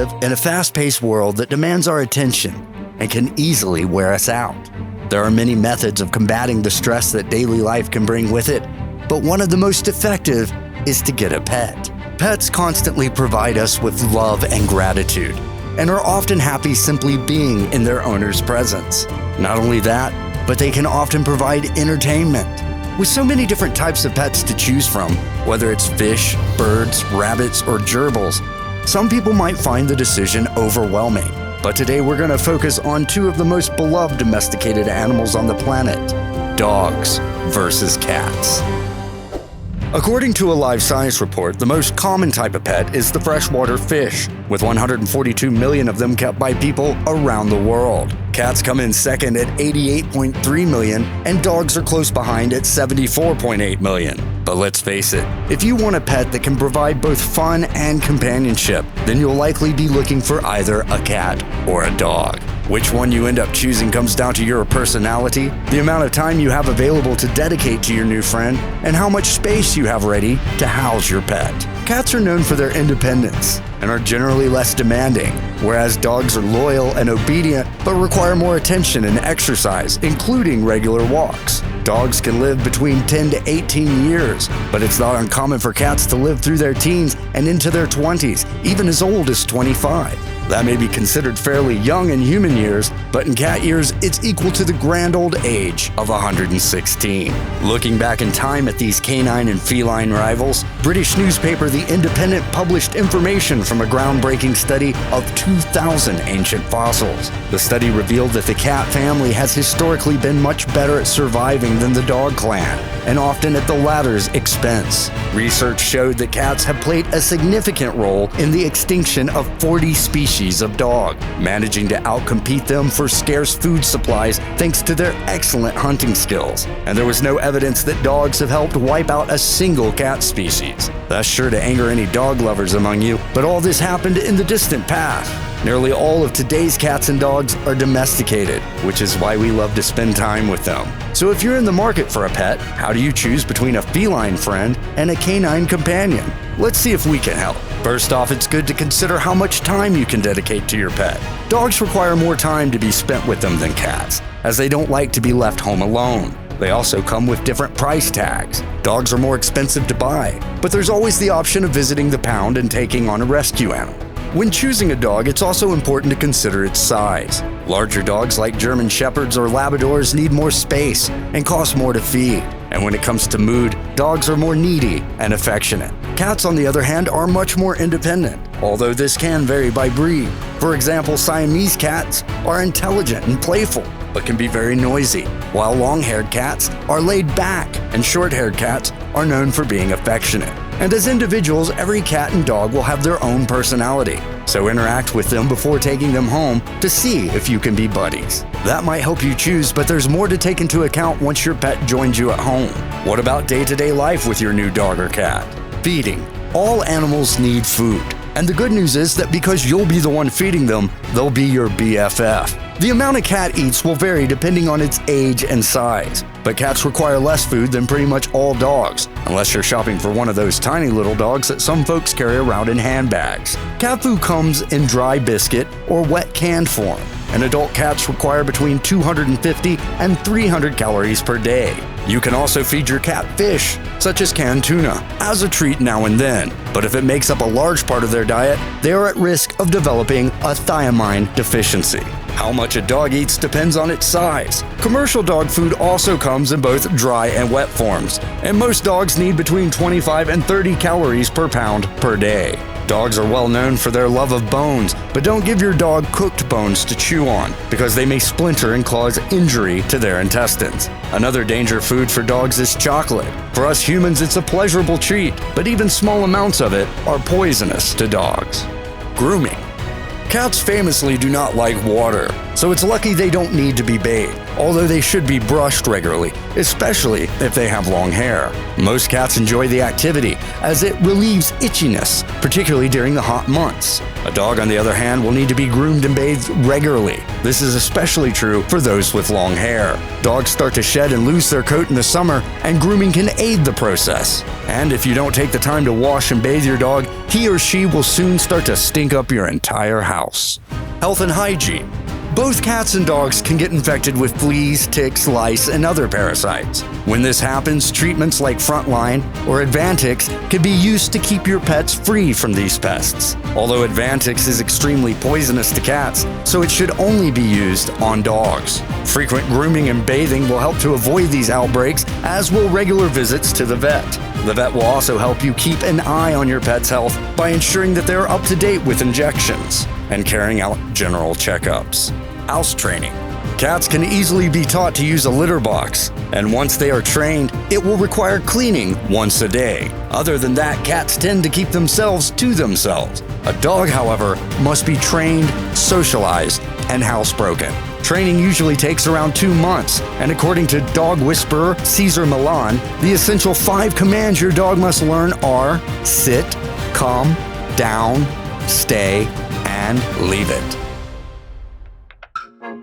live in a fast-paced world that demands our attention and can easily wear us out. There are many methods of combating the stress that daily life can bring with it, but one of the most effective is to get a pet. Pets constantly provide us with love and gratitude, and are often happy simply being in their owner's presence. Not only that, but they can often provide entertainment. With so many different types of pets to choose from, whether it's fish, birds, rabbits, or gerbils, some people might find the decision overwhelming. But today we're going to focus on two of the most beloved domesticated animals on the planet: dogs versus cats. According to a Live Science report, the most common type of pet is the freshwater fish, with 142 million of them kept by people around the world. Cats come in second at 88.3 million, and dogs are close behind at 74.8 million. But let's face it, if you want a pet that can provide both fun and companionship, then you'll likely be looking for either a cat or a dog. Which one you end up choosing comes down to your personality, the amount of time you have available to dedicate to your new friend, and how much space you have ready to house your pet. Cats are known for their independence and are generally less demanding, whereas dogs are loyal and obedient but require more attention and exercise, including regular walks. Dogs can live between 10 to 18 years, but it's not uncommon for cats to live through their teens and into their 20s, even as old as 25. That may be considered fairly young in human years, but in cat years, it's equal to the grand old age of 116. Looking back in time at these canine and feline rivals, British newspaper The Independent published information from a groundbreaking study of 2,000 ancient fossils. The study revealed that the cat family has historically been much better at surviving than the dog clan, and often at the latter's expense. Research showed that cats have played a significant role in the extinction of 40 species of dog, managing to outcompete them for scarce food supplies thanks to their excellent hunting skills. And there was no evidence that dogs have helped wipe out a single cat species. That's sure to anger any dog lovers among you, but all this happened in the distant past. Nearly all of today's cats and dogs are domesticated, which is why we love to spend time with them. So if you're in the market for a pet, how do you choose between a feline friend and a canine companion? Let's see if we can help. First off, it's good to consider how much time you can dedicate to your pet. Dogs require more time to be spent with them than cats, as they don't like to be left home alone. They also come with different price tags. Dogs are more expensive to buy, but there's always the option of visiting the pound and taking on a rescue animal. When choosing a dog, it's also important to consider its size. Larger dogs like German Shepherds or Labradors need more space and cost more to feed. And when it comes to mood, dogs are more needy and affectionate. Cats, on the other hand, are much more independent, although this can vary by breed. For example, Siamese cats are intelligent and playful, but can be very noisy, while long-haired cats are laid back, and short-haired cats are known for being affectionate. And as individuals, every cat and dog will have their own personality, so interact with them before taking them home to see if you can be buddies. That might help you choose, but there's more to take into account once your pet joins you at home. What about day-to-day life with your new dog or cat? Feeding. All animals need food. And the good news is that because you'll be the one feeding them, they'll be your BFF. The amount a cat eats will vary depending on its age and size, but cats require less food than pretty much all dogs, unless you're shopping for one of those tiny little dogs that some folks carry around in handbags. Cat food comes in dry biscuit or wet canned form, and adult cats require between 250 and 300 calories per day. You can also feed your cat fish, such as canned tuna, as a treat now and then, but if it makes up a large part of their diet, they are at risk of developing a thiamine deficiency. How much a dog eats depends on its size. Commercial dog food also comes in both dry and wet forms, and most dogs need between 25 and 30 calories per pound per day. Dogs are well known for their love of bones, but don't give your dog cooked bones to chew on, because they may splinter and cause injury to their intestines. Another danger food for dogs is chocolate. For us humans, it's a pleasurable treat, but even small amounts of it are poisonous to dogs. Grooming. Cats famously do not like water, so it's lucky they don't need to be bathed. although they should be brushed regularly, especially if they have long hair. Most cats enjoy the activity as it relieves itchiness, particularly during the hot months. A dog, on the other hand, will need to be groomed and bathed regularly. This is especially true for those with long hair. Dogs start to shed and lose their coat in the summer, and grooming can aid the process. And if you don't take the time to wash and bathe your dog, he or she will soon start to stink up your entire house. Health and hygiene. Both cats and dogs can get infected with fleas, ticks, lice, and other parasites. When this happens, treatments like Frontline or Advantix can be used to keep your pets free from these pests. Although Advantix is extremely poisonous to cats, so it should only be used on dogs. Frequent grooming and bathing will help to avoid these outbreaks, as will regular visits to the vet. The vet will also help you keep an eye on your pet's health by ensuring that they're up to date with injections and carrying out general checkups. House training. Cats can easily be taught to use a litter box, and once they are trained, it will require cleaning once a day. Other than that, cats tend to keep themselves to themselves. A dog, however, must be trained, socialized, and housebroken. Training usually takes around 2 months, and according to dog whisperer Cesar Millan, the essential 5 commands your dog must learn are sit, come, down, stay, and leave it.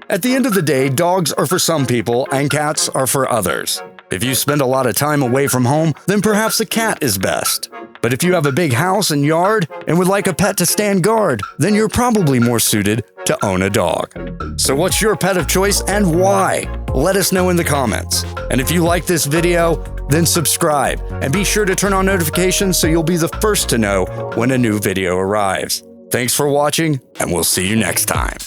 At the end of the day, dogs are for some people and cats are for others. If you spend a lot of time away from home, then perhaps a cat is best. But if you have a big house and yard and would like a pet to stand guard, then you're probably more suited to own a dog. So what's your pet of choice and why? Let us know in the comments. And if you like this video, then subscribe and be sure to turn on notifications so you'll be the first to know when a new video arrives. Thanks for watching, and we'll see you next time.